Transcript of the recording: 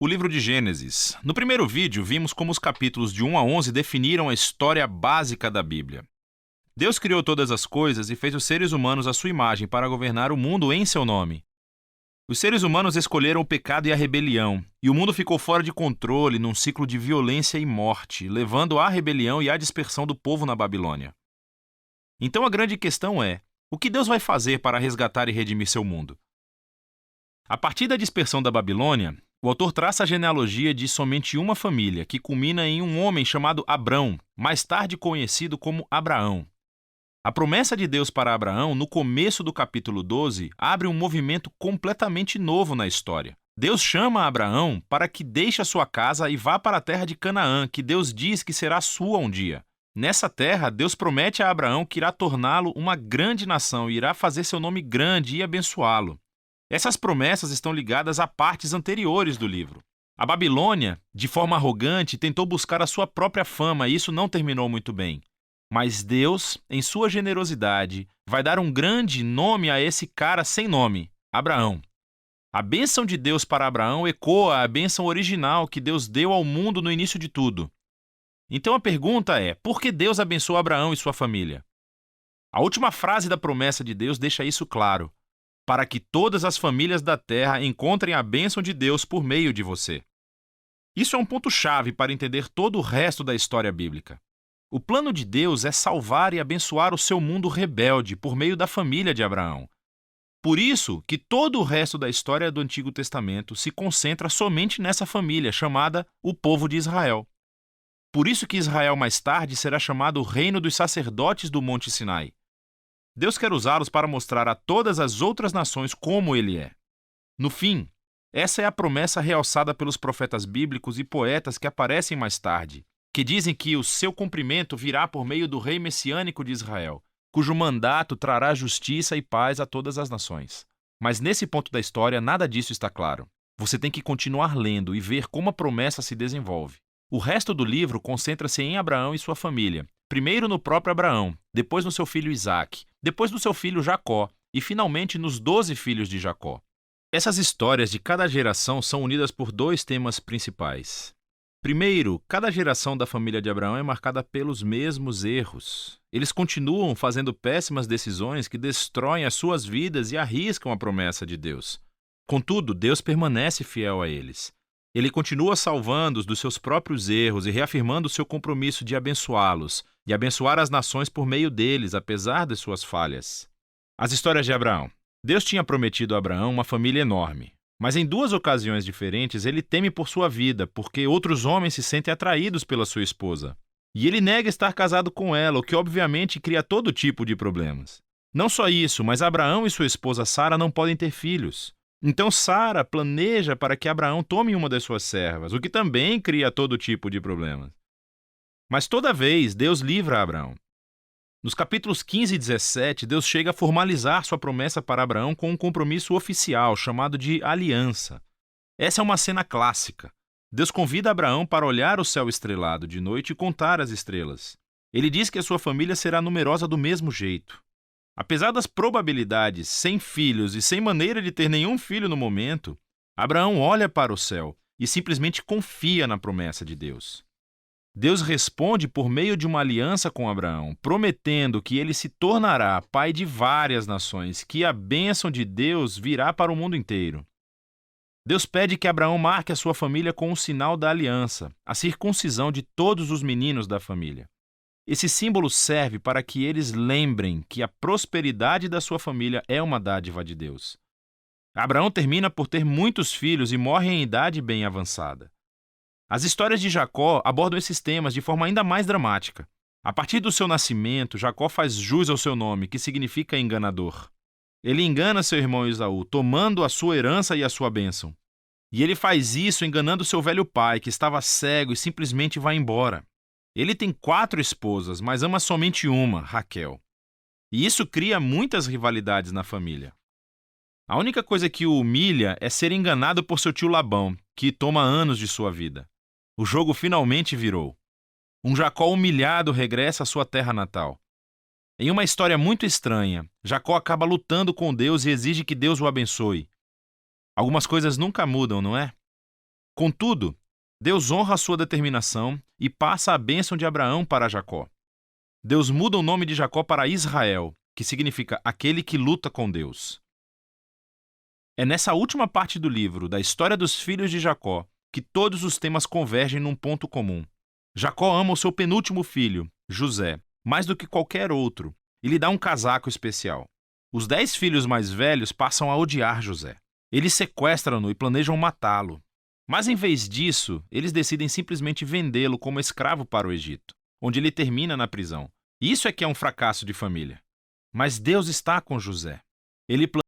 O livro de Gênesis. No primeiro vídeo, vimos como os capítulos de 1 a 11 definiram a história básica da Bíblia. Deus criou todas as coisas e fez os seres humanos à sua imagem para governar o mundo em seu nome. Os seres humanos escolheram o pecado e a rebelião, e o mundo ficou fora de controle num ciclo de violência e morte, levando à rebelião e à dispersão do povo na Babilônia. Então a grande questão é: o que Deus vai fazer para resgatar e redimir seu mundo? A partir da dispersão da Babilônia, o autor traça a genealogia de somente uma família, que culmina em um homem chamado Abrão, mais tarde conhecido como Abraão. A promessa de Deus para Abraão, no começo do capítulo 12, abre um movimento completamente novo na história. Deus chama Abraão para que deixe a sua casa e vá para a terra de Canaã, que Deus diz que será sua um dia. Nessa terra, Deus promete a Abraão que irá torná-lo uma grande nação e irá fazer seu nome grande e abençoá-lo. Essas promessas estão ligadas a partes anteriores do livro. A Babilônia, de forma arrogante, tentou buscar a sua própria fama e isso não terminou muito bem. Mas Deus, em sua generosidade, vai dar um grande nome a esse cara sem nome, Abraão. A bênção de Deus para Abraão ecoa a bênção original que Deus deu ao mundo no início de tudo. Então a pergunta é: por que Deus abençoou Abraão e sua família? A última frase da promessa de Deus deixa isso claro: para que todas as famílias da terra encontrem a bênção de Deus por meio de você. Isso é um ponto-chave para entender todo o resto da história bíblica. O plano de Deus é salvar e abençoar o seu mundo rebelde por meio da família de Abraão. Por isso que todo o resto da história do Antigo Testamento se concentra somente nessa família, chamada o povo de Israel. Por isso que Israel mais tarde será chamado o reino dos sacerdotes do Monte Sinai. Deus quer usá-los para mostrar a todas as outras nações como Ele é. No fim, essa é a promessa realçada pelos profetas bíblicos e poetas que aparecem mais tarde, que dizem que o seu cumprimento virá por meio do rei messiânico de Israel, cujo mandato trará justiça e paz a todas as nações. Mas nesse ponto da história, nada disso está claro. Você tem que continuar lendo e ver como a promessa se desenvolve. O resto do livro concentra-se em Abraão e sua família. Primeiro no próprio Abraão, depois no seu filho Isaque, depois no seu filho Jacó e finalmente nos 12 filhos de Jacó. Essas histórias de cada geração são unidas por dois temas principais. Primeiro, cada geração da família de Abraão é marcada pelos mesmos erros. Eles continuam fazendo péssimas decisões que destroem as suas vidas e arriscam a promessa de Deus. Contudo, Deus permanece fiel a eles. Ele continua salvando-os dos seus próprios erros e reafirmando o seu compromisso de abençoá-los e abençoar as nações por meio deles, apesar de suas falhas. As histórias de Abraão. Deus tinha prometido a Abraão uma família enorme. Mas em duas ocasiões diferentes, ele teme por sua vida, porque outros homens se sentem atraídos pela sua esposa. E ele nega estar casado com ela, o que obviamente cria todo tipo de problemas. Não só isso, mas Abraão e sua esposa Sara não podem ter filhos. Então Sara planeja para que Abraão tome uma das suas servas, o que também cria todo tipo de problemas. Mas toda vez, Deus livra Abraão. Nos capítulos 15 e 17, Deus chega a formalizar sua promessa para Abraão com um compromisso oficial, chamado de aliança. Essa é uma cena clássica. Deus convida Abraão para olhar o céu estrelado de noite e contar as estrelas. Ele diz que a sua família será numerosa do mesmo jeito. Apesar das probabilidades, sem filhos e sem maneira de ter nenhum filho no momento, Abraão olha para o céu e simplesmente confia na promessa de Deus. Deus responde por meio de uma aliança com Abraão, prometendo que ele se tornará pai de várias nações, que a bênção de Deus virá para o mundo inteiro. Deus pede que Abraão marque a sua família com um sinal da aliança, a circuncisão de todos os meninos da família. Esse símbolo serve para que eles lembrem que a prosperidade da sua família é uma dádiva de Deus. Abraão termina por ter muitos filhos e morre em idade bem avançada. As histórias de Jacó abordam esses temas de forma ainda mais dramática. A partir do seu nascimento, Jacó faz jus ao seu nome, que significa enganador. Ele engana seu irmão Esaú, tomando a sua herança e a sua bênção. E ele faz isso enganando seu velho pai, que estava cego e simplesmente vai embora. Ele tem 4 esposas, mas ama somente uma, Raquel. E isso cria muitas rivalidades na família. A única coisa que o humilha é ser enganado por seu tio Labão, que toma anos de sua vida. O jogo finalmente virou. Um Jacó humilhado regressa à sua terra natal. Em uma história muito estranha, Jacó acaba lutando com Deus e exige que Deus o abençoe. Algumas coisas nunca mudam, não é? Contudo, Deus honra a sua determinação e passa a bênção de Abraão para Jacó. Deus muda o nome de Jacó para Israel, que significa aquele que luta com Deus. É nessa última parte do livro, da história dos filhos de Jacó, que todos os temas convergem num ponto comum. Jacó ama o seu penúltimo filho, José, mais do que qualquer outro, e lhe dá um casaco especial. Os 10 filhos mais velhos passam a odiar José. Eles sequestram-no e planejam matá-lo. Mas em vez disso, eles decidem simplesmente vendê-lo como escravo para o Egito, onde ele termina na prisão. Isso é que é um fracasso de família. Mas Deus está com José. Ele